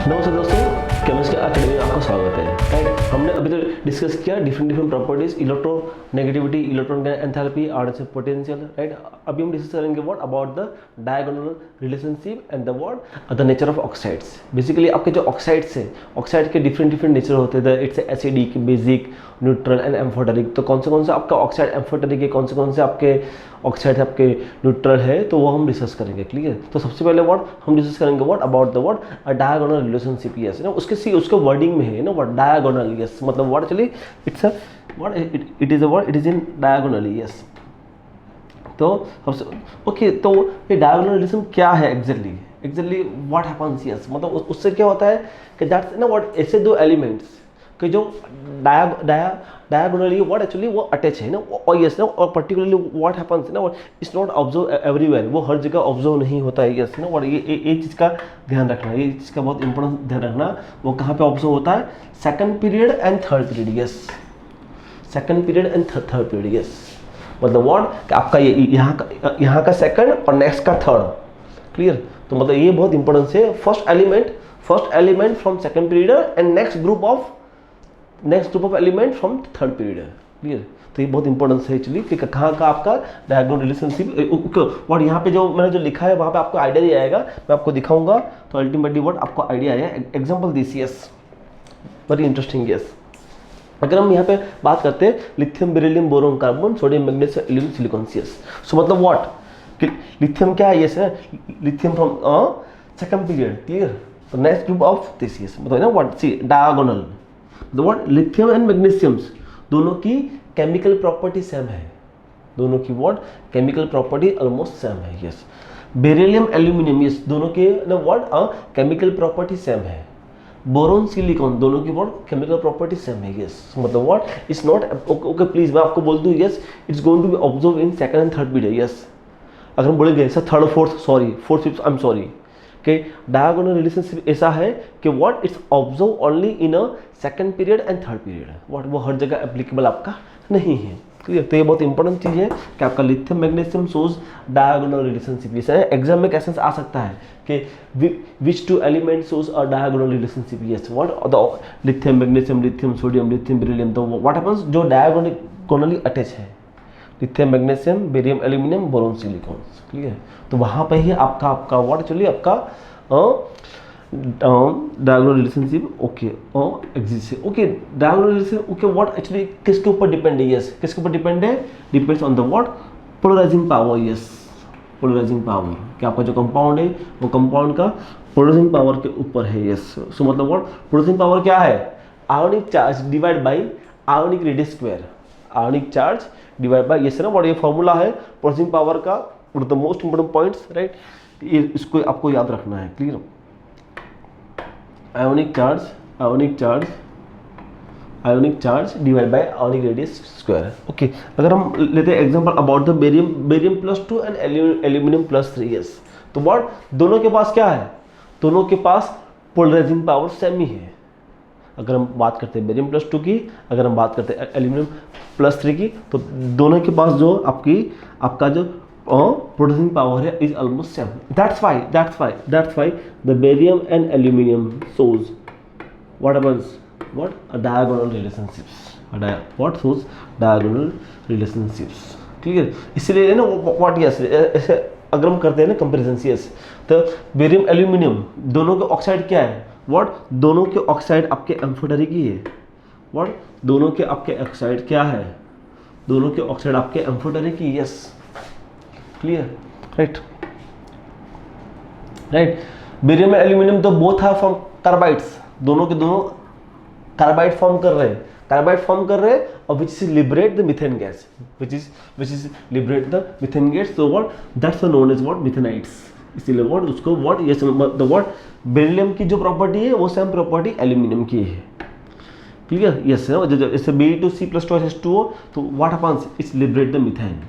नमस्ते दोस्तों, chemistry academy में आपका स्वागत है। राइट, हमने अभी तक डिस्कस किया different properties, electronegativity, electron enthalpy, RHF potential. Right, अभी हम डिस्कस करेंगे what about the diagonal relationship and the what the nature of oxides. Basically आपके जो ऑक्साइड्स है, ऑक्साइड के डिफरेंट नेचर होते हैं। It's acidic, basic, neutral and amphoteric. तो कौन से आपका ऑक्साइड एम्फोटेरिक है, कौन से आपके ऑक्साइड आपके न्यूट्रल है, तो वो हम डिस्कस करेंगे। क्लियर? तो सबसे पहले व्हाट हम डिस्कस करेंगे what about the what a diagonal relationship. Yes ना, उसके वर्डिंग में है ना व्हाट डायगोनल। यस मतलब what actually it's a what it is a what it is in diagonally. Yes तो सबसे ओके, तो ये डायगोनल रिलेशन क्या है एग्जैक्टली व्हाट हैपेंस। यस मतलब उससे क्या होता है कि दैट्स ना व्हाट ऐसे दो एलिमेंट्स कि जो डायगोनली व्हाट एक्चुअली वो अटैच है ना, और यस ना, और पर्टिकुलरली व्हाट हैपेंस ना, इट्स नॉट ऑब्जर्व एवरीवेयर, वो हर जगह ऑब्जर्व नहीं होता है। यस ना, और ये चीज़ का ध्यान रखना, ये चीज़ का बहुत इंपॉर्टेंट ध्यान रखना। वो कहाँ पे ऑब्जर्व होता है? Second period and third period. Yes, second period and third period. Yes मतलब व्हाट आपका ये यहाँ का सेकंड और नेक्स्ट का थर्ड। क्लियर? तो मतलब ये बहुत इंपॉर्टेंस है। First element from second period and next group of element from third period. Clear? तो ये बहुत इंपॉर्टेंस है एक्चुअली कि कहाँ का आपका डायगोनल रिलेशनशिप। और यहाँ पे जो मैंने जो लिखा है वहाँ पे आपको आइडिया नहीं आएगा, मैं आपको दिखाऊंगा तो अल्टीमेटली व्हाट आपको आइडिया आएगा। Example this. Yes very interesting. Yes अगर हम यहाँ पे बात करते हैं lithium, beryllium, boron, carbon, sodium, magnesium, aluminium, silicon. Yes so मतलब व्हाट कि लिथियम क्या है? यस है lithium from second period. Clear? तो next group of this. Yes मतलब ना what see diagonal the what lithium and magnesiums दोनों की केमिकल प्रॉपर्टी सेम है, दोनों की what chemical property almost same है। यस बेरिलियम, एल्यूमिनियम, यस दोनों के ना व्हाट केमिकल प्रॉपर्टी सेम है। बोरोन, सिलिकॉन दोनों की व्हाट केमिकल प्रॉपर्टी सेम है। यस मतलब what it's not okay please मैं आपको बोल दूं। Yes it's going to be observe in second and third period. Yes अगर हम बोलेंगे sir third fourth fifth I am sorry कि डायगोनल रिलेशनशिप ऐसा है कि what it's observe only in a second period and third period. What वो हर जगह applicable आपका नहीं है। क्लियर? तो ये बहुत इंपॉर्टेंट चीज़ है कि आपका lithium magnesium shows diagonal relationship. जैसे एग्जाम में क्वेश्चन आ सकता है कि which two element shows a diagonal relationship. Yes what the lithium, magnesium, lithium, sodium, lithium, beryllium. तो व्हाट हैपेंस जो डायगोनली अटैच है, lithium, magnesium, barium, aluminium, boron, silicon. Clear? तो वहाँ पे ही आपका व्हाट एक्चुअली आपका डायगोनल रिलेशनशिप ओके एग्जिस्ट है। Okay diagonal relationship okay what actually किसके ऊपर डिपेंड है? यस किसके ऊपर डिपेंड है? Depends on the what polarising power. Yes polarising power कि आपका जो कंपाउंड है वो कंपाउंड का पोलराइजिंग पावर के ऊपर है। यस सो मतलब व्हाट पोलराइजिंग पावर क्या है? Ionic charge divide by ionic radius square. Ionic charge divide by yes ना व्हाट ये फॉर्मूला है पोलराइजिंग पावर का, the most important points. Right, इसको आपको याद रखना है। Clear? Ionic charge divide bye ionic radius square. Okay अगर हम लेते हैं example about the barium +2 and aluminium +3। Yes तो व्हाट दोनों के पास क्या है? दोनों के पास पोलराइजिंग पावर सेम ही है। अगर हम बात करते हैं बेरियम +2 की, अगर हम बात करते हैं एल्यूमिनियम +3 की, तो दोनों के पास जो आपका जो पोलराइजिंग पावर है is almost same. That's why the barium and aluminium shows what happens what a diagonal relationships what shows diagonal relationships। Clear? इसलिए ना व्हाट यस ऐसे अगर हम करते हैं ना कंपैरिजन। यस तो बेरियम, एल्यूमिनियम दोनों के ऑक्साइड क्या है? व्हाट दोनों के ऑक्साइड आपके एम्फोटेरिक ही है। व्हाट दोनों के आपके ऑक्साइड क्या है? दोनों के ऑक्साइड आपके एम्फोटेरिक ही। Yes clear? Right barium and aluminium तो बोथ आर फ्रॉम कार्बाइड्स, दोनों के दोनों कार्बाइड फॉर्म कर रहे हैं और which is liberate the methane gas, which is liberate the methane gas. So what that's known as what methanides. इसीलिए what उसको what yes the what beryllium की जो प्रॉपर्टी है वो सेम प्रॉपर्टी एल्यूमिनियम की है। क्लियर? यस जैसे Be2C+2H2O तो what happens it's liberate the methane,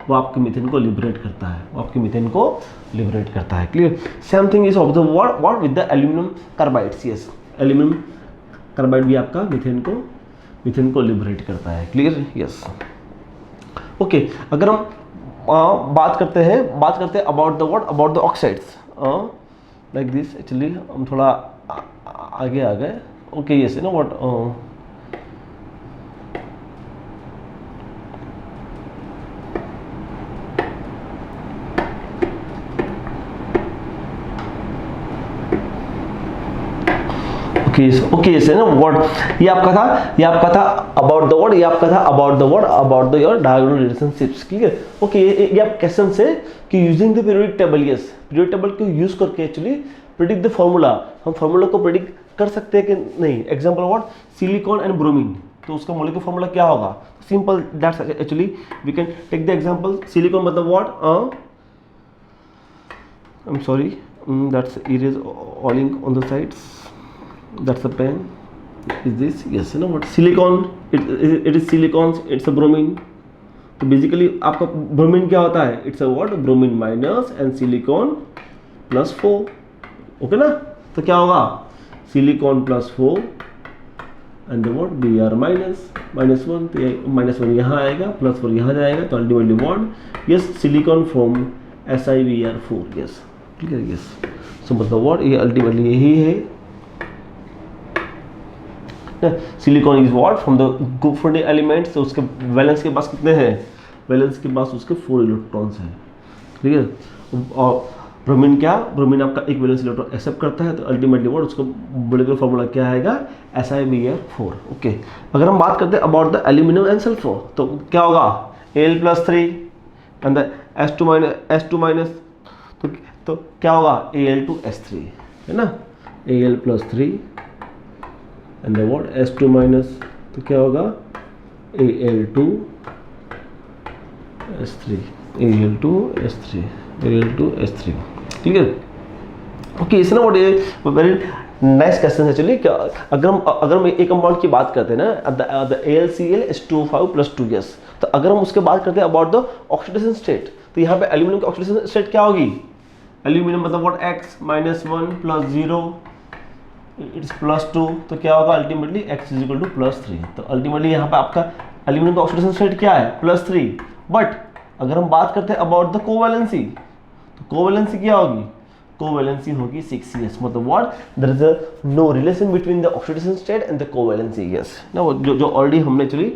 वो आपके मीथेन को लिबरेट करता है। Clear? Same thing is observe what with the aluminium carbides. Yes aluminium carbide भी आपका मीथेन को लिबरेट करता है। क्लियर? यस ओके अगर हम बात करते हैं about the oxides like this. Actually हम थोड़ा आगे आ गए. Okay, yes, you know what? Okay, yes, you know what? ये आपका था about the what? ये आपका था about the what? About the your diagonal relationships. Clear? Okay, ये आप क्वेश्चन से कि using the periodic table, yes, periodic table को यूज करके एक्चुअली predict the formula. हम फॉर्मूला को प्रिडिक्ट कर सकते हैं कि नहीं. Example what? Silicon and bromine. तो उसका मॉलिक्यूलर फॉर्मूला क्या होगा? Simple, that's actually we can take the example. Silicon मतलब what? I am sorry, that's erase all ink on the sides. That's a pen. Is this? Yes, you know what? Silicon. It is silicon. It's a bromine. तो basically आपका bromine क्या होता है? It's a what? Bromine minus and silicon plus 4. Okay ना? तो क्या होगा? Silicon plus 4 and the what? Br minus 1. तो minus 1 यहाँ आएगा, plus 4 यहाँ जाएगा, तो ultimately what? Yes, silicon from SiBr4. Yes, clear? Yes. So मतलब what? ये ultimately यही है. Silicon is what from the goldy elements. तो उसके वैलेंस के पास कितने हैं? वैलेंस के पास उसके 4 इलेक्ट्रॉन्स हैं. क्लियर? और ब्रोमीन क्या? ब्रोमीन आपका एक वैलेंस इलेक्ट्रॉन एक्सेप्ट करता है. तो अल्टीमेटली वॉट उसका मॉलिक्यूलर फॉर्मूला क्या आएगा? SiBr4. ओके. अगर हम बात करते हैं about the aluminium and sulphur, तो क्या होगा? Al+3 and the S2 minus. तो क्या होगा? Al2S3 है ना? Al+3 and the what? S2 minus. तो क्या होगा? Al2S3. क्लियर? ओके, इस ना व्हाट ये वेरी नाइस क्वेश्चन है एक्चुअली. अगर हम एक कंपाउंड की बात करते हैं ना, द AlCl+2 yes. तो अगर हम उसके बात करते हैं अबाउट द ऑक्सीडेशन स्टेट, तो यहाँ पे एल्यूमिनियम की ऑक्सीडेशन स्टेट क्या होगी? एल्यूमिनियम मतलब व्हाट? X -1 + 0 it's +2. तो क्या होगा? Ultimately x = +3. तो अल्टीमेटली यहाँ पे आपका एल्यूमिनियम का ऑक्सीडेशन स्टेट क्या है? +3. बट अगर हम बात करते हैं अबाउट द कोवैलेंसी, तो कोवैलेंसी क्या होगी? कोवैलेंसी होगी 6 yes. मतलब what? There is a no relation between the oxidation state and the covalency. Yes ना, जो ऑलरेडी हमने एक्चुअली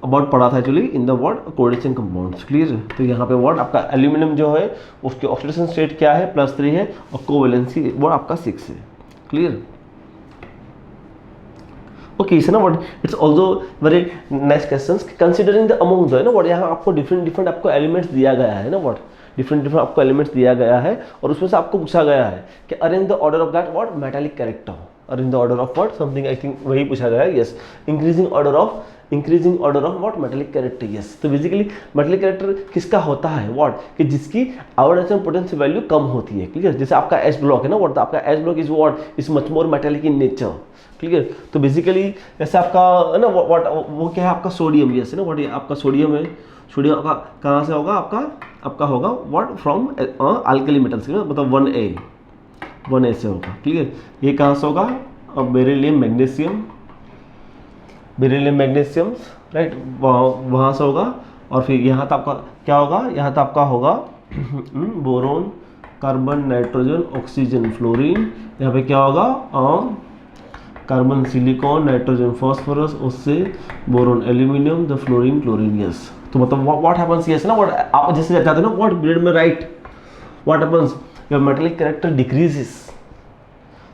अबाउट पढ़ा था actually in the what? Coordination compounds. Clear? तो यहाँ पे व्हाट आपका एल्यूमिनियम जो है उसके ऑक्सीडेशन स्टेट क्या है? +3 है, और कोवैलेंसी वो आपका 6 है. क्लियर? ओके, इस ना what? It's also very nice questions considering the among the, ना व्हाट? यहाँ आपको डिफरेंट आपको एलिमेंट्स दिया गया है ना व्हाट? डिफरेंट आपको एलिमेंट्स दिया गया है, और उसमें से आपको पूछा गया है कि arrange the order of that what? Metallic character. Arrange the order of what? Something I think वही पूछा गया है. Yes, increasing order of what? Metallic character. Yes. तो बेसिकली मेटालिक कैरेक्टर किसका होता है? व्हाट? कि जिसकी आयोडाइजेशन पोटेंशियल वैल्यू कम होती है. क्लियर? जैसे आपका एच ब्लॉक है ना व्हाट? आपका H block is what? Is much more metallic in nature. Clear? तो बेसिकली जैसे आपका है ना व्हाट? वो क्या है आपका? सोडियम. यस ना व्हाट? ये आपका सोडियम है. सोडियम आपका कहाँ से होगा? आपका होगा व्हाट? फ्रॉम अल्कली मेटल्स, मतलब 1A से होगा. क्लियर? ये कहाँ से होगा? बेरिलियम मैग्नीशियम राइट, वहाँ से होगा. और फिर यहाँ तो आपका क्या होगा? यहाँ तो आपका होगा boron, carbon, nitrogen, oxygen, fluorine. यहाँ पे क्या होगा? कार्बन, सिलिकॉन, नाइट्रोजन, फॉस्फोरस, उससे boron, aluminium, the fluorine, chlorine. Yes. तो मतलब व्हाट हैपेंस? यस ना व्हाट? आप जैसे चाहते हो ना व्हाट? पीरियड में right what happens? Your metallic character decreases.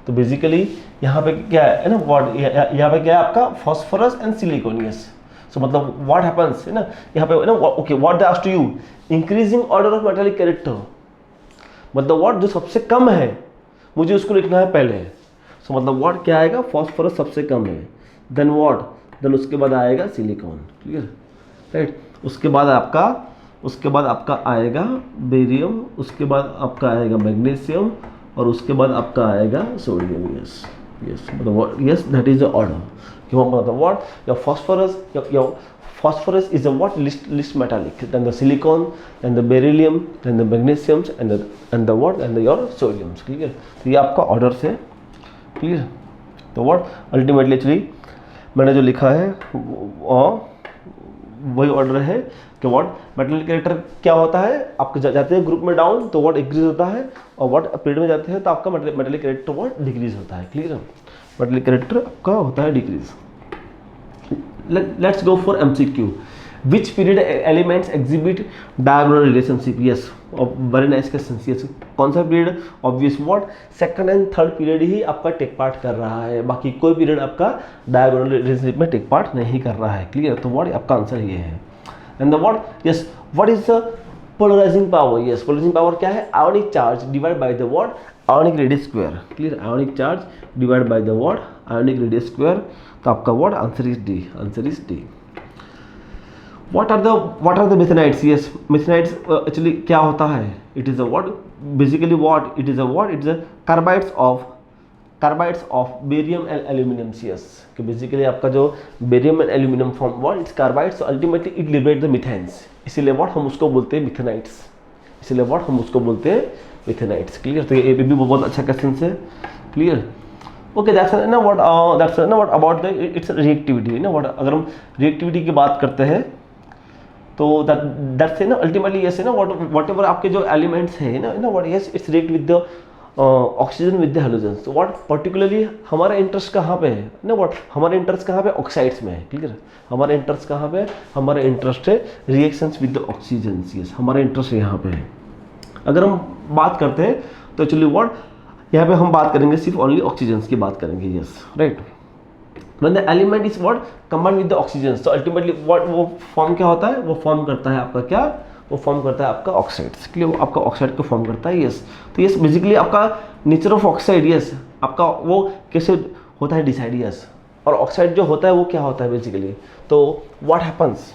तो बेसिकली यहाँ पे क्या है ना व्हाट? यहाँ पे क्या है आपका? Phosphorus and silicon. Yes. So मतलब व्हाट हैपेंस है ना यहाँ पे ना? Okay, what they asked to you? Increasing order of metallic character. मतलब व्हाट? जो सबसे कम है मुझे उसको लिखना है पहले. सो मतलब व्हाट क्या आएगा? फॉस्फोरस सबसे कम है. Then what? देन उसके बाद आएगा सिलिकॉन. क्लियर? राइट. उसके बाद आपका आएगा बेरियम, उसके बाद आपका आएगा मैग्नीशियम, और उसके बाद आपका आएगा सोडियम. यस मतलब yes, that is the order. मतलब what? Your phosphorus is a what? Least metallic, then the silicon, then the beryllium, then the magnesiums, and the what? And your sodiums. Clear? तो ये आपका order से. Clear? तो what ultimately actually मैंने जो लिखा है वही ऑर्डर है कि व्हाट मेटालिक कैरेक्टर क्या होता है, आपके जाते हैं ग्रुप में डाउन तो व्हाट इंक्रीज होता है, और व्हाट पीरियड में जाते हैं तो आपका मेटालिक कैरेक्टर व्हाट डिक्रीज होता है। क्लियर है, मेटालिक कैरेक्टर आपका होता है decrease. Let's go for MCQ. Which period elements exhibit diagonal relationship? Yes, very nice question. Yes, कौन सा period? Obvious what second and third period ही आपका टेक पार्ट कर रहा है, बाकी कोई पीरियड आपका डायगोनल रिलेशनशिप में टेक पार्ट नहीं कर रहा है। क्लियर, तो व्हाट आपका आंसर ये है। And the what, yes, what is the polarising power? Yes, polarising power क्या है? Ionic charge divide by the what ionic radius square. Clear, ionic charge divide by the what ionic radius square. तो आपका what answer is D, answer is D. What are the methanites? Yes, methanites actually क्या होता है? It is a what? Basically what? It is a what? It is a carbides of barium and aluminum. Yes, कि basically आपका जो barium and aluminum form what? It's carbides, so ultimately it liberates the methanes. इसीलिए what हम उसको बोलते हैं methanites. इसीलिए what हम उसको बोलते हैं methanites. Clear? तो ये भी बहुत अच्छा क्वेश्चन है। Clear? ओके, दैट्स ना what about the its reactivity ना what? अगर हम reactivity की बात करते हैं तो दैट्स ना अल्टीमेटली यस है ना वॉट एवर आपके जो एलिमेंट्स है ना what yes it's react with the oxygen with the halogens. तो व्हाट पर्टिकुलरली हमारा इंटरेस्ट कहाँ पे है ना व्हाट हमारा इंटरेस्ट कहाँ पे ऑक्साइड्स में है। क्लियर, हमारा इंटरेस्ट कहाँ पे? हमारा इंटरेस्ट है reactions with the oxygens. Yes, हमारा इंटरेस्ट यहाँ पे है। अगर हम बात करते हैं तो एक्चुअली व्हाट यहाँ पे हम बात करेंगे सिर्फ ओनली ऑक्सीजन्स की बात करेंगे। Yes, right. When the element is what combined with the oxygen, so ultimately what वो फॉर्म क्या होता है? वो फॉर्म करता है आपका क्या? वो फॉर्म करता है आपका ऑक्साइड्स। क्लियर, वो आपका ऑक्साइड को फॉर्म करता है। यस, तो यस बेसिकली आपका नेचर ऑफ ऑक्साइड यस आपका वो कैसे होता है डिसाइड। यस, और ऑक्साइड जो होता है वो क्या होता है बेसिकली? तो व्हाट हैपन्स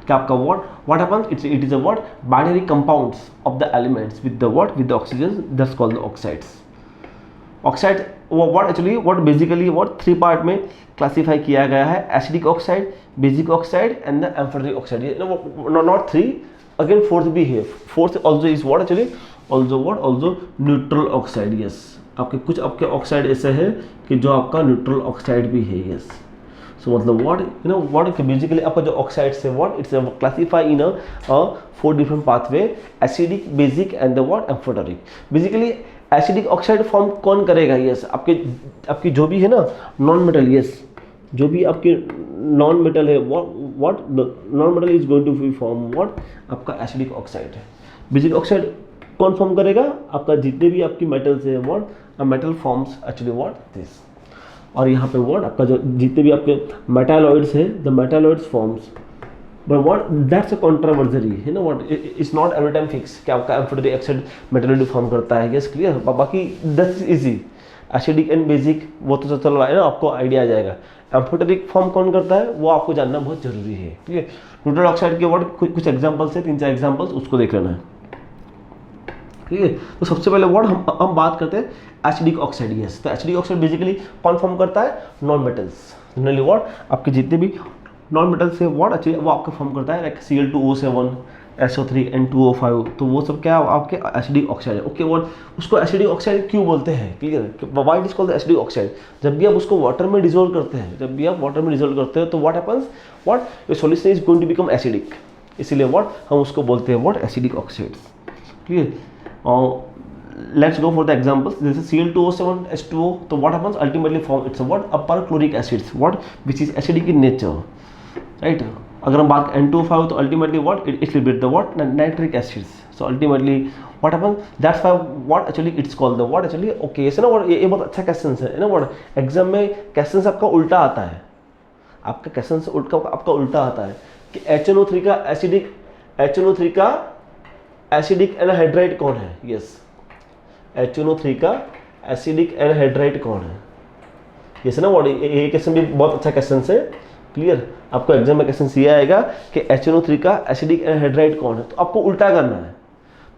क्या आपका what happens it is a what binary compounds of the elements with the what with the oxygen, that's called the oxides. Oxide what actually what basically what three part में classify किया गया है: acidic oxide, basic oxide and the amphoteric oxide. Not three, again fourth भी है। Fourth also is what actually also neutral oxide. Yes, आपके कुछ आपके oxide ऐसे है कि जो आपका न्यूट्रल ऑक्साइड भी है। यस, सो मतलब व्हाट व्हाट बेसिकली आपका जो ऑक्साइड्स है what it's classify in a 4 different pathway: acidic, basic and the what amphoteric. Basically acidic oxide form कौन करेगा? यस, आपकी जो भी है ना नॉन मेटल। यस, जो भी आपके नॉन मेटल है what non metal is going to be form what आपका एसिडिक ऑक्साइड है। बेसिक ऑक्साइड कौन फॉर्म करेगा? आपका जितने भी आपकी मेटल्स है what metal forms actually what this. और यहाँ पे व्हाट आपका जो जितने भी आपके मेटालॉइड्स है the metalloids forms, but what that's a controversy है ना what it's not every time fix कि आपका एम्फोटेरिक ऑक्साइड मेटालॉइड फॉर्म करता है। Yes, clear. बाकी that's easy, acidic and basic वो तो चल रहा है ना, आपको आइडिया आ जाएगा। एम्फोटेरिक फॉर्म कौन करता है वो आपको जानना बहुत जरूरी है। क्लियर, न्यूट्रल ऑक्साइड के व्हाट कुछ एग्जाम्पल्स है, 3-4 एग्जाम्पल्स, उसको देख लेना है। ठीक है, तो सबसे पहले व्हाट हम बात करते हैं एसिडिक ऑक्साइड। यस, तो एसिडिक ऑक्साइड बेसिकली कौन फॉर्म करता है? Non metals. जनरली व्हाट आपके जितने भी नॉन मेटल से व्हाट एक्चुअली वो आपका फॉर्म करता है लाइक Cl2O7, SO3 N2O5। तो वो सब क्या आपके एसिडिक ऑक्साइड है। ओके, व्हाट उसको एसिडिक ऑक्साइड क्यों बोलते हैं? Clear, why it is called acidic oxide? जब भी आप उसको वाटर में डिसॉल्व करते हैं, तो what happens what your solution is going to become acidic. इसीलिए व्हाट हम उसको बोलते हैं what acidic oxide. Clear, let's go for the examples. This is Cl2O7 H2O. So what happens ultimately form? It's a what? A perchloric acids, what which is acidic in nature, right? अगर हम बात N2O5 तो ultimately what it liberates the what nitric acids. So ultimately what happens? That's why what actually it's called the what actually okay ऐसे ना what ये बहुत अच्छा question है ना what एग्जाम में क्वेश्चन आपका उल्टा आता है। आपका क्वेश्चन आपका उल्टा आता है कि HNO3 का एसिडिक एनहाइड्राइड कौन है? यस, HNO3 का एसिडिक एनहाइड्राइड कौन है? यस ना व्हाट ये क्वेश्चन भी बहुत अच्छा क्वेश्चन है। क्लियर, आपको एग्जाम में क्वेश्चन ये आएगा कि HNO3 का एसिडिक एनहाइड्राइड कौन है। तो आपको उल्टा करना है,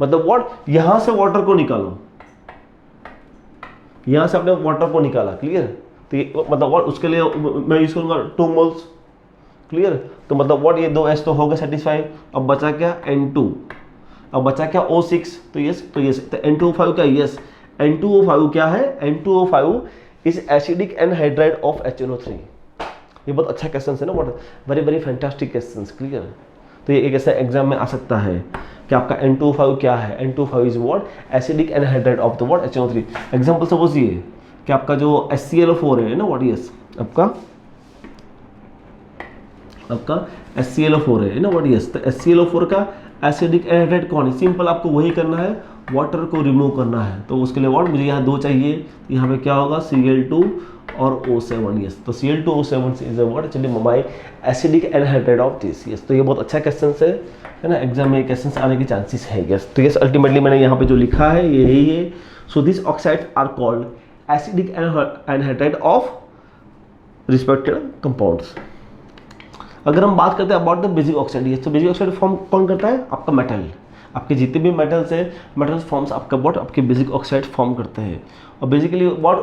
मतलब व्हाट यहां से वाटर को निकालो, यहां से आपने वाटर को निकाला। क्लियर, तो मतलब व्हाट उसके लिए मैं यूज करूंगा 2 मोल्स। क्लियर, तो मतलब व्हाट ये 2H तो होगा सेटिस्फाई। अब बचा क्या? N2। अब बचा क्या? O6। तो यस तो N2O5 क्या? यस, N2O5 क्या है? N2O5 is acidic anhydride of HNO3। ये बहुत अच्छा क्वेश्चन है ना, what very very fantastic question, clear. तो ये एक ऐसा एग्जाम में आ सकता है कि आपका N25 क्या है, N25 is what acidic anhydride of the what HNO3। Example suppose ये कि आपका जो HClO4 है ना व्हाट, यस आपका HClO4 है ना व्हाट, यस। तो HClO4 का एसिडिक एनहाइड्राइड कौन है, सिंपल आपको वही करना है, वाटर को रिमूव करना है। तो उसके लिए व्हाट मुझे यहाँ 2 चाहिए, यहाँ पे क्या होगा Cl2 और O7, यस। तो Cl2 O7 is what actually my acidic anhydride of this, yes. तो ये बहुत अच्छा क्वेश्चन है ना, एग्जाम में क्वेश्चन आने के चांसेस है, यस। तो यस अल्टीमेटली मैंने यहाँ पे जो लिखा है ये यही है। So this oxides are called acidic anhydride of respected compounds. अगर हम बात करते हैं अबाउट द बेसिक ऑक्साइड, ये तो बेसिक ऑक्साइड फॉर्म कौन करता है, आपका मेटल। आपके जितने भी मेटल्स है, मेटल्स फॉर्म्स आपका व्हाट आपके बेसिक ऑक्साइड फॉर्म करते हैं। और basically what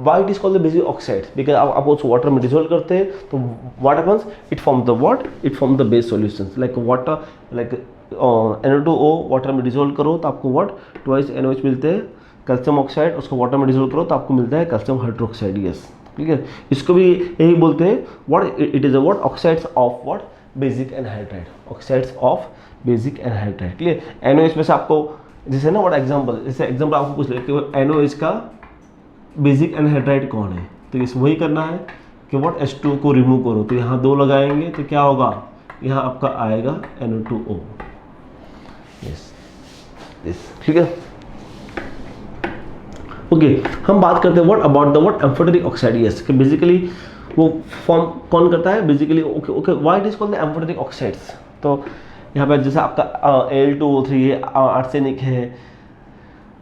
why it is called the basic oxide, because आप उस वाटर में डिसॉल्व करते हैं तो what happens, it form the what, it form the base solutions like water, like NO2O water में डिसॉल्व करो तो आपको व्हाट ट्वाइस NOH मिलते हैं। कैल्शियम ऑक्साइड उसको वाटर में डिसॉल्व करो तो आपको मिलता है कैल्शियम हाइड्रोक्साइड, यस, ठीक है। इसको भी यही बोलते हैं what it is a what oxides of what basic anhydride, oxides of basic anhydride, clear. NOH में से आपको जैसे ना व्हाट एग्जांपल, जैसे एग्जांपल आपको पूछ ले कि NOH का बेसिक एनहाइड्राइड कौन है, तो इस वही करना है कि व्हाट H2 को रिमूव करो, तो यहाँ 2 लगाएंगे तो क्या होगा, यहाँ आपका आएगा NO2O, यस, ठीक है। ओके हम बात करते हैं what about the what amphoteric oxide, yes, कि बेसिकली वो फॉर्म कौन करता है basically, okay why it is called the amphoteric oxides. तो यहाँ पे जैसे आपका Al2O3 है, आर्सेनिक है,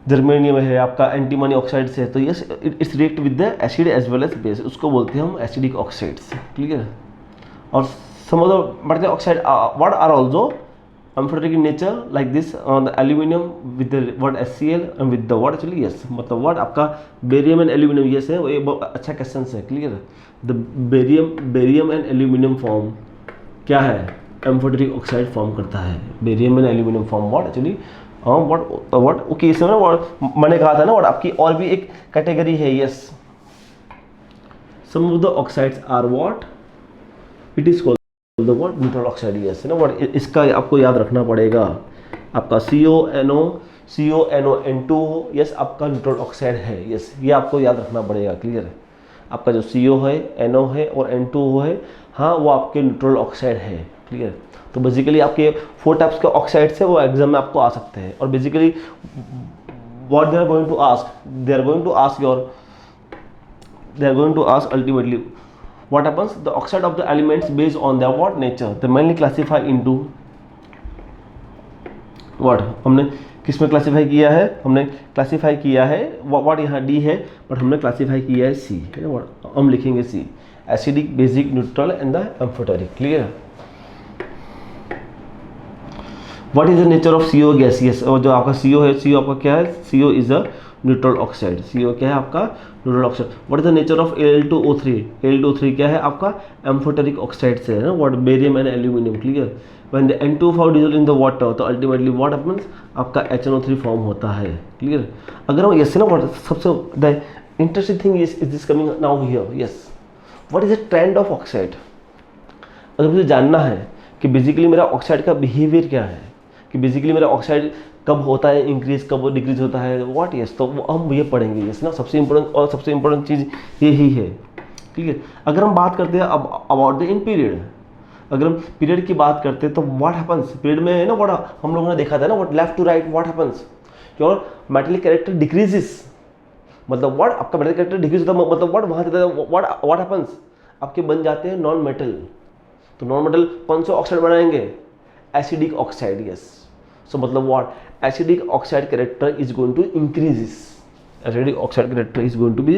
जर्मेनियम है, आपका एंटीमनी ऑक्साइड्स है, तो yes it's react with the acid as well as base, उसको बोलते हैं हम एसिडिक ऑक्साइड्स, क्लियर। और some of the but the oxide what are also amphoteric in nature like this, the aluminium with the what HCl and with the what actually, yes, मतलब what आपका barium and aluminium, yes है, वो एक बहुत अच्छा question है, clear. The barium and aluminium form क्या है, एम्फोटेरिक ऑक्साइड फॉर्म करता है। Barium and aluminium form what actually what okay, इसमें ना मैंने कहा था ना व्हाट आपकी और भी एक कैटेगरी है, yes. Some of the oxides are what it is called the what neutral oxide, yes ना व्हाट, इसका आपको याद रखना पड़ेगा। आपका CONO हो, यस आपका न्यूट्रल ऑक्साइड है, यस ये आपको याद रखना पड़ेगा, क्लियर है। आपका जो CO है, NO है और N2O है, हाँ वो आपके न्यूट्रल ऑक्साइड है, क्लियर। तो बेसिकली आपके 4 टाइप्स के ऑक्साइड्स है वो एग्जाम में आपको आ सकते हैं। और basically what they are going to ask, they are going to ask ultimately what happens, the oxide of the elements based on their what nature, they mainly classify into what, हमने किस में classify किया है, हमने classify किया है what, यहाँ D है बट हमने क्लासीफाई किया है C, है ना, हम लिखेंगे C, acidic, basic, neutral and the amphoteric, clear. What is the nature of CO gaseous, और जो आपका CO है, CO आपका क्या है, CO is a neutral oxide, CO क्या है आपका neutral oxide. What is the nature of Al2O3, Al2O3 क्या है आपका एम्फोटेरिक ऑक्साइड से, है ना, what barium and aluminium, clear. When the N2O dissolve in the water तो अल्टीमेटली व्हाट हैपेंस, आपका HNO3 फॉर्म होता है, क्लियर। अगर हम यस ना व्हाट सबसे the interesting thing is this coming now here, yes, what is the trend of oxide. अगर मुझे जानना है कि बेसिकली मेरा ऑक्साइड का बिहेवियर क्या है, कि बेसिकली मेरा ऑक्साइड कब होता है इंक्रीज, कब डिक्रीज होता है, व्हाट, यस, तो हम ये पढ़ेंगे, यस ना, सबसे इंपॉर्टेंट चीज़ यही है, ठीक है। अगर हम बात करते हैं अब अबाउट द इन पीरियड, अगर हम पीरियड की बात करते हैं तो व्हाट हैपेंस पीरियड में, है ना, व्हाट हम लोगों ने देखा था ना, what left to right what happens, your metallic character decreases, मतलब व्हाट आपका मेटलिक कैरेक्टर डिक्रीज होता है, मतलब व्हाट वहाँ से व्हाट हैपेंस आपके बन जाते हैं नॉन मेटल। तो नॉन मेटल कौन से ऑक्साइड बनाएंगे, एसिडिक ऑक्साइड, यस। सो मतलब what acidic oxide character is going to increases, acidic oxide character is going to be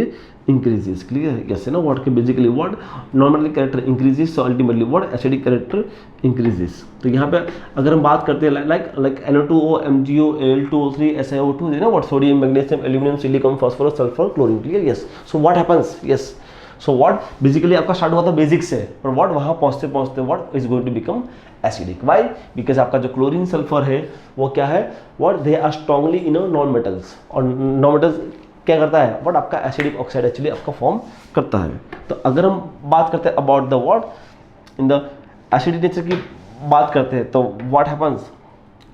increases, clear, yes है ना, व्हाट के basically what normally character increases, so ultimately what acidic character increases. तो यहाँ पे अगर हम बात करते हैं like NO2O, MgO, Al2O3, SiO2, है ना, what sodium, magnesium, aluminium, silicon, phosphorus, sulphur, chlorine, clear, yes. So what happens, yes, so what basically आपका स्टार्ट हुआ था बेसिक से, पर व्हाट वहाँ पहुँचते पहुँचते what is going to become acidic, why, because आपका जो क्लोरीन सल्फर है वो क्या है, what they are strongly in non metals, और नॉन मेटल्स क्या करता है, व्हाट आपका एसिडिक ऑक्साइड एक्चुअली आपका फॉर्म करता है। तो अगर हम बात करते हैं about the what in the acidic nature की बात करते हैं, तो व्हाट हैपन्स,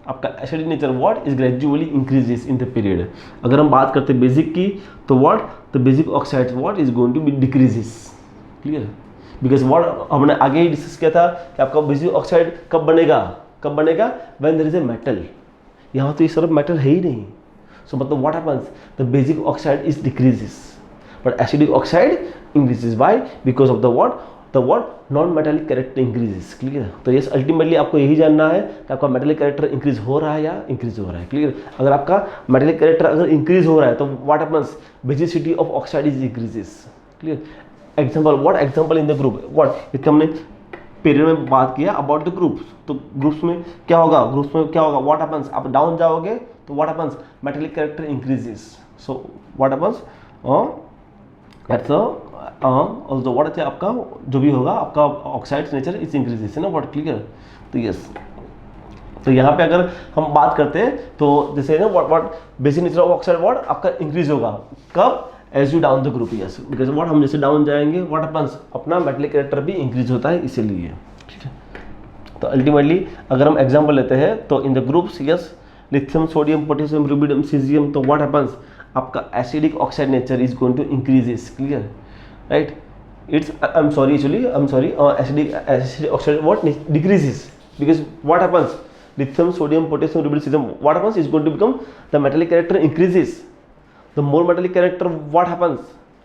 आपका acidic nature what is gradually increases in the period. अगर हम बात करते हैं बेसिक की, तो what the basic oxide what is going to be decreases, clear, because what हमने आगे ही डिस्कस किया था कि आपका बेसिक ऑक्साइड कब बनेगा, when there is a metal. यहाँ तो ये सिर्फ मेटल है ही नहीं, सो मतलब what happens, the basic oxide is decreases but acidic oxide increases, by because of the what non metallic character increases, clear. तो ये अल्टीमेटली आपको यही जानना है कि आपका मेटालिक कैरेक्टर इंक्रीज हो रहा है या इंक्रीज हो रहा है, क्लियर। अगर आपका मेटालिक कैरेक्टर अगर इंक्रीज हो रहा है तो what happens, basicity of oxide is increases, clear. Example, what example in the group, what इसका हमने पीरियड में बात किया अबाउट द ग्रुप्स। तो ग्रुप्स में क्या होगा, व्हाट हैपन्स, आप डाउन जाओगे तो what happens, metallic character increases, so what happens that's also what है आपका जो भी होगा आपका ऑक्साइड नेचर इज इंक्रीजेस, है ना, व्हाट, क्लियर। तो यस, तो यहाँ पे अगर हम बात करते हैं तो जैसे ना what basic nature of oxide what आपका इंक्रीज होगा कब, as you down the group, yes, because what हम जैसे डाउन जाएंगे व्हाट हैपन्स, अपना मेटालिक कैरेक्टर भी इंक्रीज होता है इसीलिए, ठीक है। तो अल्टीमेटली अगर हम एग्जाम्पल लेते हैं तो in the groups, yes, lithium, sodium, potassium, rubidium, caesium, तो व्हाट हैपन्स, आपका acidic oxide nature is going to increases, clear, right. It's I'm sorry acidic oxide what decreases because what happens, lithium, sodium, potassium, rubidium, cesium, what happens is going to become, the metallic character increases, the more metallic character what happens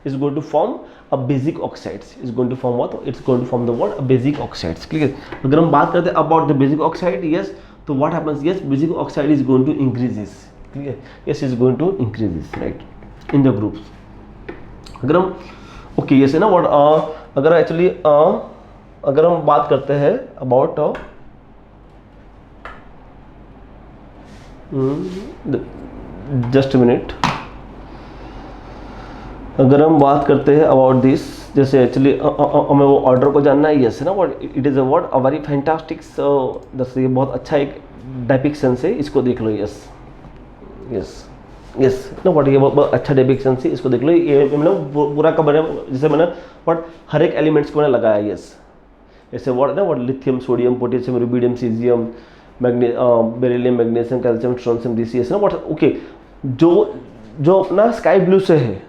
is going to form a basic oxides, is going to form what, it's going to form the what, a basic oxides, clear। अगर हम बात करते हैं about the basic oxide, yes, तो what happens, yes, basic oxide is going to increases, clear, yes, is going to increases, right, in the groups। अगर हम okay ये से ना व्हाट अगर एक्चुअली अगर हम बात करते हैं अबाउट जस्ट मिनट, अगर हम बात करते हैं अबाउट दिस, जैसे एक्चुअली हमें वो ऑर्डर को जानना है, यस, है ना, what it is a what a very fantastic, जैसे ये बहुत अच्छा एक डिपिक्शन से इसको देख लो, यस यस यस ना व्हाट, ये बहुत अच्छा डिपिक्शन से इसको देख लो, ये मतलब पूरा का बना, जैसे मैंने व्हाट हर एक एलिमेंट्स को मैंने लगाया, यस, जैसे व्हाट ना what lithium, sodium, potassium, rubidium, caesium, beryllium, magnesium, calcium, strontium, this ना व्हाट, ओके, जो अपना स्काई ब्लू से है,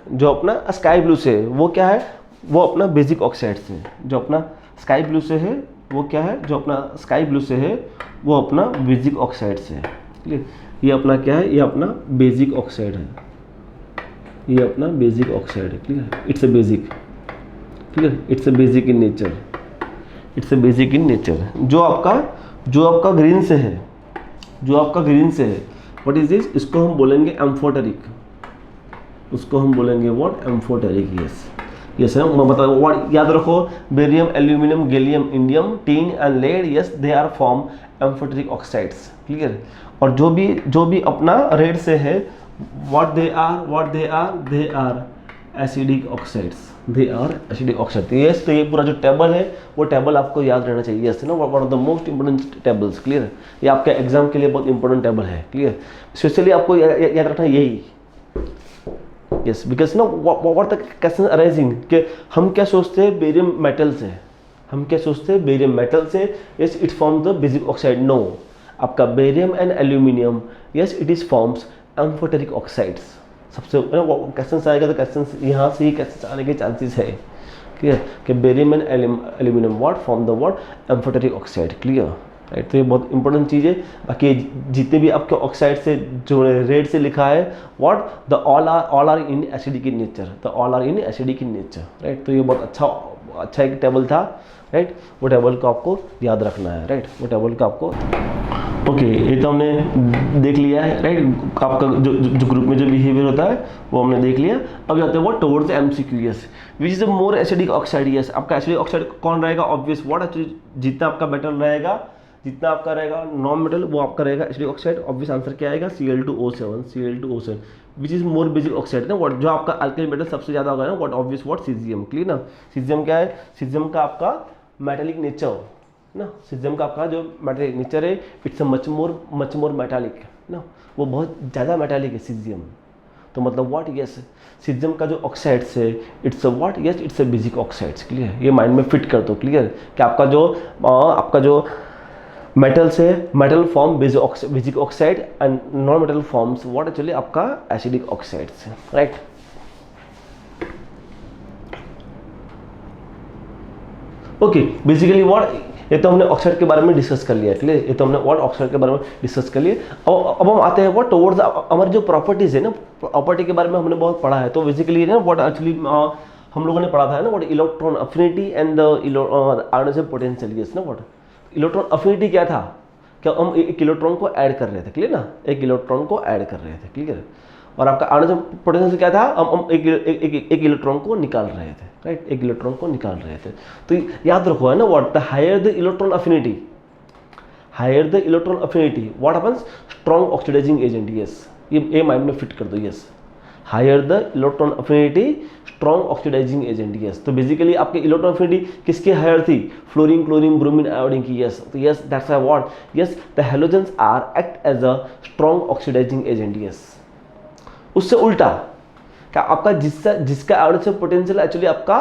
वो क्या है, वो अपना बेसिक ऑक्साइड से, जो अपना स्काई ब्लू से है वो क्या है, जो अपना स्काई ब्लू से है वो अपना बेसिक ऑक्साइड से है, क्लियर। ये अपना क्या है, ये अपना बेसिक ऑक्साइड है, ये अपना बेसिक ऑक्साइड है, clear, it's a basic, clear, it's a basic in nature, it's a basic in nature. जो आपका ग्रीन से है, व्हाट इज दिस, इसको हम बोलेंगे एम्फोटेरिक, उसको हम बोलेंगे व्हाट, एम्फोटेरिक, यस यस है, मैं बता व्हाट, याद रखो, barium, aluminium, gallium, indium, tin and lead, yes, they are form amphoteric oxides, clear. और जो भी अपना रेड से है what they are acidic oxides, they are acidic oxide. Yes, तो ये पूरा जो टेबल है वो टेबल आपको याद रहना चाहिए, यस ना, one of the most important tables, clear. ये आपके एग्जाम के लिए बहुत इंपॉर्टेंट टेबल है, क्लियर, स्पेशली आपको याद रखना यही, यस, बिकॉज ना व्हाट द क्वेश्चन अराइजिंग कि हम क्या सोचते हैं बेरियम मेटल से, yes, it forms the basic oxide, no, आपका barium and aluminium, yes, it is forms amphoteric oxides. सबसे क्वेश्चन आएगा तो क्वेश्चन यहाँ से ही क्वेश्चन आने के चांसेस है, क्लियर, कि barium and aluminium what form the what amphoteric oxide, clear, right. तो ये बहुत इंपॉर्टेंट चीज़ है। बाकी जितने भी आपके ऑक्साइड से जो रेड से लिखा है what, the all are in acidic in nature, right. तो ये बहुत अच्छा एक टेबल था, राइट, वो टेबल को आपको याद रखना है, राइट, वो टेबल का आपको, ओके, ये तो हमने देख लिया है, राइट, आपका जो ग्रुप में जो बिहेवियर होता है वो हमने देख लिया। अब जाते हैं वो towards MCQ, yes, which is a more acidic oxide, yes, आपका एसिडिक ऑक्साइड कौन रहेगा, ऑब्वियस व्हाट, एक्चुअली जितना आपका मेटल रहेगा, जितना आपका रहेगा नॉन मेटल वो आपका रहेगा एसिडिक ऑक्साइड। ऑब्वियस आंसर क्या आएगा, Cl2O7, which is more basic oxide ना, व्हाट, जो आपका अल्काइल मेटल सबसे ज्यादा होगा ना, what, obvious what, caesium, clear ना। सीजियम क्या है, सीजियम का आपका मेटालिक नेचर ना, सीजियम का आपका जो मेटालिक नेचर है, it's a much more metallic ना, वो बहुत ज़्यादा मेटालिक है सीजियम। तो मतलब व्हाट, यस सीजियम का जो ऑक्साइड्स है it's what, yes it's a basic oxides. Clear, ये माइंड में फिट कर दो। क्लियर, कि आपका जो मेटल्स है, metal form basic oxide and non metal forms what actually आपका एसिडिक ऑक्साइड्स है, राइट। ओके, बेसिकली व्हाट, ये तो हमने ऑक्साइड के बारे में डिस्कस कर लिया। क्लियर, ये तो हमने व्हाट ऑक्साइड के बारे में डिस्कस कर लिया। अब हम आते हैं व्हाट टुवर्ड्स हमारी जो प्रॉपर्टीज है ना, प्रॉपर्टी के बारे में हमने बहुत पढ़ा है। तो बेसिकली ना व्हाट एक्चुअली हम लोगों ने पढ़ा था ना what electron affinity and the ionization potential, yes ना व्हाट इलेक्ट्रॉन अफिनिटी क्या था, क्या हम एक इलेक्ट्रॉन को ऐड कर रहे थे। क्लियर ना, एक इलेक्ट्रॉन को ऐड कर रहे थे। क्लियर, और आपका आयोनाइजेशन पोटेंशियल क्या था, हम एक इलेक्ट्रॉन को निकाल रहे थे, राइट, एक इलेक्ट्रॉन को निकाल रहे थे। तो याद रखो है ना what the higher the electron affinity, higher the electron affinity what happens, strong oxidising agent, yes ये माइंड में फिट कर दो, yes higher the electron affinity strong oxidising agent, yes. तो बेसिकली आपके इलेक्ट्रॉन अफिनिटी किसकी हायर थी, fluorine, chlorine, bromine, iodine की, yes. तो yes that's what, yes the halogens are act as a strong oxidising agent, yes. उससे उल्टा क्या आपका जिसका आयोनाइजेशन पोटेंशियल एक्चुअली आपका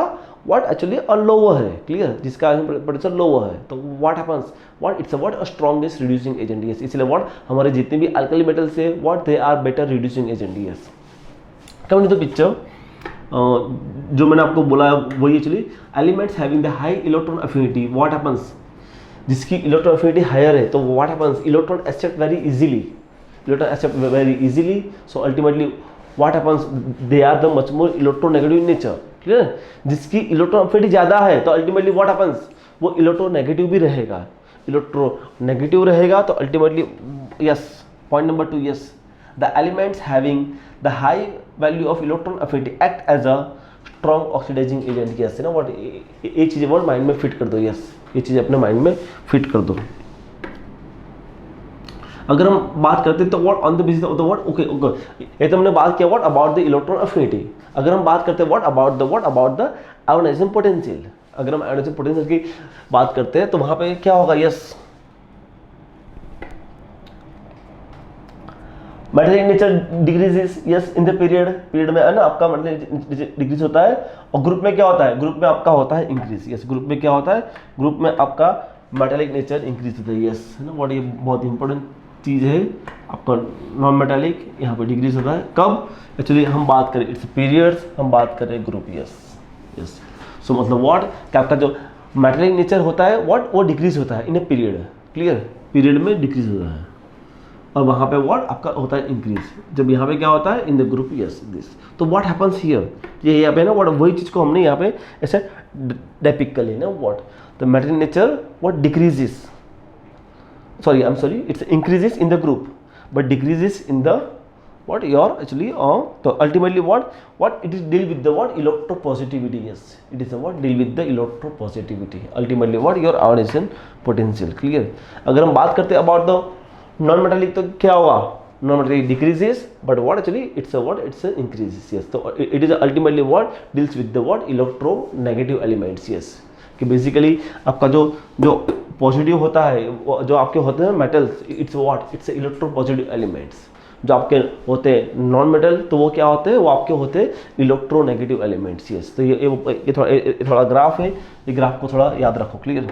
व्हाट एक्चुअली लोअर है। क्लियर, जिसका आयोनाइजेशन पोटेंशियल लोअर है, तो what happens, what it's what a strongest reducing agent, yes. इसलिए व्हाट हमारे जितने भी अल्कली मेटल्स है what they are better reducing agent, yes. Come to the picture, जो मैंने आपको बोला वही actually elements having the high electron affinity what happens, जिसकी इलेक्ट्रॉन अफिनिटी हायर है तो what happens, electron accept very easily, electron accept very easily, so ultimately what happens, they are the much more electronegative in nature. Clear, जिसकी electron affinity ज्यादा है तो ultimately what happens, वो electronegative भी रहेगा, electronegative रहेगा। तो ultimately yes, point number 2, yes the elements having the high value of electron affinity act as a strong oxidising agent, yes ना व्हाट, ये चीजें वर्ड माइंड में फिट कर दो, यस ये चीजें अपने माइंड में फिट कर दो। अगर हम बात करते हैं तो what on the basis of the what, okay okay ये तो हमने बात किया what about the electron affinity. अगर हम बात करते हैं what about the ionization potential, अगर हम आयोनाइजेशन पोटेंशियल की बात करते हैं तो वहां पे क्या होगा, yes metallic nature decreases, yes in the period में है ना आपका मेटेलिक डिक्रीज होता है। और ग्रुप में क्या होता है, ग्रुप में आपका होता है इंक्रीज, यस ग्रुप में क्या होता है, ग्रुप में आपका मेटेलिक नेचर इंक्रीज होता है, यस है ना व्हाट, ये बहुत इंपॉर्टेंट चीज़ है आपका। नॉन मेटालिक यहाँ पे डिक्रीज होता है कब, एक्चुअली हम बात करें इट्स पीरियड्स, हम बात करें ग्रुप, यस यस। सो मतलब व्हाट क्या आपका जो मेटालिक नेचर होता है व्हाट वो डिक्रीज होता है इन ए पीरियड। क्लियर, पीरियड में डिक्रीज होता है और वहाँ पे व्हाट आपका होता है इंक्रीज, जब यहाँ पे क्या होता है इन द ग्रुप, यस दिस। तो व्हाट हैपन्स हियर, ये यहाँ पे ना व्हाट वही चीज़ को हमने यहाँ पे ऐसे डेपिक्ट कर लिया ना what the metallic nature what decreases, sorry I'm sorry it's increases in the group but decreases in the what your actually so ultimately what it is deal with the what electropositivity, yes it is a what deal with the electropositivity ultimately what your ionization potential। clear, अगर हम बात करते हैं about the non metallic तो क्या होगा, non metallic decreases but what actually it's a what it's a increases, yes so it is ultimately what deals with the what electronegative elements, yes कि basically आपका जो पॉजिटिव होता है जो आपके होते हैं metals it's what it's electropositive elements, जो आपके होते हैं नॉन मेटल तो वो क्या होते हैं, वो आपके होते हैं इलेक्ट्रोनेगेटिव एलिमेंट्स, यस। तो ये थोड़ा ग्राफ है, ये ग्राफ को थोड़ा याद रखो। क्लियर,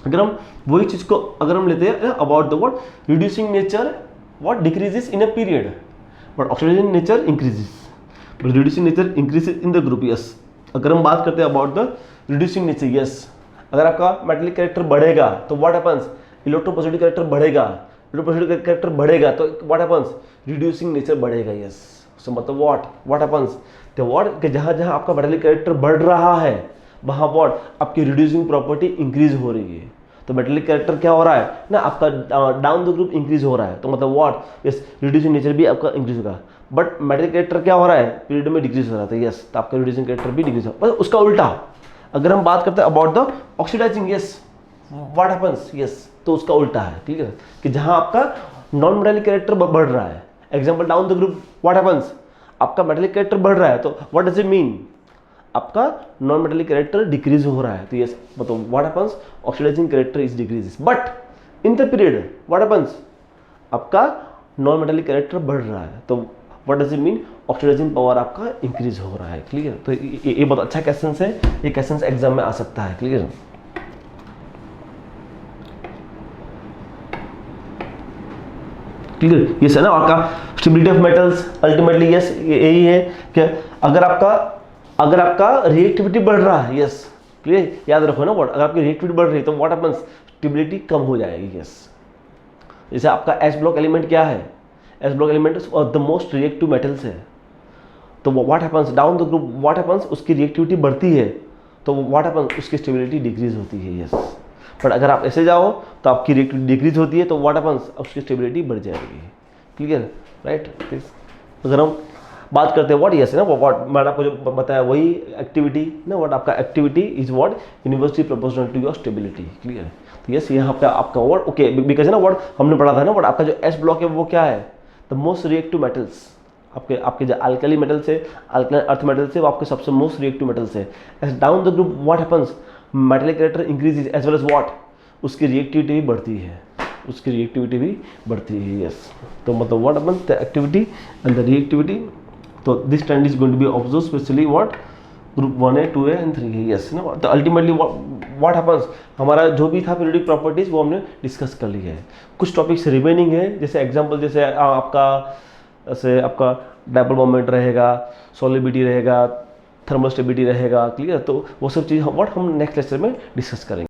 अगर हम वही चीज़ को अगर हम लेते हैं about the what reducing nature what decreases in a period but oxidising nature increases but reducing nature increases in the group, yes. अगर हम बात करते हैं about the reducing nature, yes अगर आपका मेटालिक कैरेक्टर बढ़ेगा तो व्हाट हैपेंस, इलेक्ट्रोपॉजिटिव कैरेक्टर बढ़ेगा, इलेक्ट्रोपॉजिटिव कैरेक्टर बढ़ेगा तो व्हाट हैपेंस, रिड्यूसिंग नेचर बढ़ेगा, यस। सो मतलब व्हाट हैपेंस, तो व्हाट कि जहाँ जहाँ आपका मेटालिक कैरेक्टर बढ़ रहा है वहाँ व्हाट आपकी रिड्यूसिंग प्रॉपर्टी इंक्रीज हो रही है। तो मेटालिक कैरेक्टर क्या हो रहा है ना आपका डाउन द ग्रुप इंक्रीज हो रहा है, तो मतलब व्हाट यस रिड्यूसिंग नेचर भी आपका इंक्रीज होगा। बट मेटालिक कैरेक्टर क्या हो रहा है पीरियड में डिक्रीज हो रहा है, तो यस तो आपका रिड्यूसिंग कैरेक्टर भी डिक्रीज होगा। उसका उल्टा अगर हम बात करते हैं about the oxidising, yes what happens, yes तो उसका उल्टा है। ठीक है, कि जहां आपका नॉन मेटालिक कैरेक्टर बढ़ रहा है, example down the group what happens, आपका मेटालिक कैरेक्टर बढ़ रहा है तो व्हाट डज इट मीन, आपका नॉन मेटालिक कैरेक्टर डिक्रीज हो रहा है, तो यस मतलब what happens oxidising character is decreases but in the period what happens, आपका नॉन मेटालिक कैरेक्टर बढ़ रहा है तो what does it mean, oxidising power आपका इंक्रीज हो रहा है। क्लियर, तो ये बहुत अच्छा क्वेश्चन है, ये क्वेश्चन एग्जाम में आ सकता है। क्लियर, क्लियर, ये है ना आपका stability of metals. Ultimately yes यही है कि अगर आपका रिएक्टिविटी बढ़ रहा है, यस क्लियर, याद रखो ना व्हाट, अगर आपकी रिएक्टिविटी बढ़ रही है तो व्हाट हैपेंस, स्टेबिलिटी कम हो जाएगी। यस, जैसे आपका एस ब्लॉक एलिमेंट क्या है, S block element the most reactive metals है, तो what happens down the group, what happens उसकी रिएक्टिविटी बढ़ती है तो व्हाट हैपेंस उसकी स्टेबिलिटी डिक्रीज होती है। यस, बट अगर आप ऐसे जाओ तो आपकी रिएक्टिविटी डिक्रीज होती है तो व्हाट हैपेंस उसकी स्टेबिलिटी बढ़ जाएगी। Clear, right. अगर हम बात करते हैं व्हाट, यस है ना, व्हाट मैंने आपको जो बताया वही एक्टिविटी ना, व्हाट आपका activity is what inversely proportional to your stability. Clear, तो यस यहाँ पे आपका वर्ड ओके, बिकॉज ना व्हाट हमने पढ़ा था ना, व्हाट आपका जो एस ब्लॉक है वो क्या है, द मोस्ट रिएक्टिव मेटल्स, आपके जो अल्कली मेटल्स है, अल्कलाइन अर्थ मेटल्स है, वो आपके सबसे मोस्ट रिएक्टिव मेटल्स है। As down the group what happens, metallic character increases as well as what, उसकी रिएक्टिविटी भी बढ़ती है, उसकी रिएक्टिविटी भी बढ़ती है। यस, तो मतलब what happens the activity and the reactivity, तो this trend is going to be observe specially what group 1A 2A and 3A। Yes ना, तो अल्टीमेटली व्हाट हैपेंस, हमारा जो भी था पीरियोडिक प्रॉपर्टीज वो हमने डिस्कस कर लिया है। कुछ टॉपिक्स रिमेनिंग है, जैसे एग्जांपल जैसे आपका डायपोल मोमेंट रहेगा, सॉलिबिलिटी रहेगा, थर्मल स्टेबिलिटी रहेगा। क्लियर, तो वो सब चीज़ व्हाट हम नेक्स्ट लेक्चर में डिस्कस करेंगे।